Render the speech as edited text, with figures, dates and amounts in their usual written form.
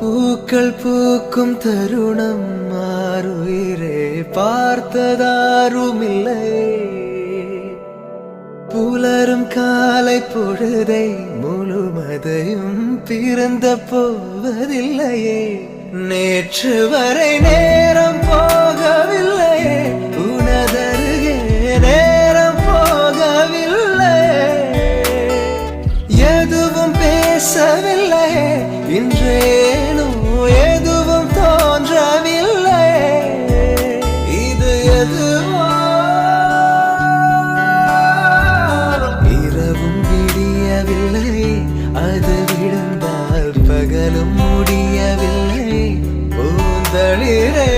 பூக்கள் பூக்கும் தருணம் மாறுயிரே பார்த்ததாருமில்லை. புலரும் காலை பொழுதை முழுமதையும் பிறந்த போவதில்லையே. நேற்று வரை நேரம் போகவில்லையே, உனதருகே நேரம் போகவில்லை. எதுவும் பேசவில்லை, இன்றேனோ எதுவும் தோன்றவில்லை. இது எதுவோ இரவும் விடியவில்லை, அது விழுந்தால் பகலும் முடியவில்லை. பூந்தளிரே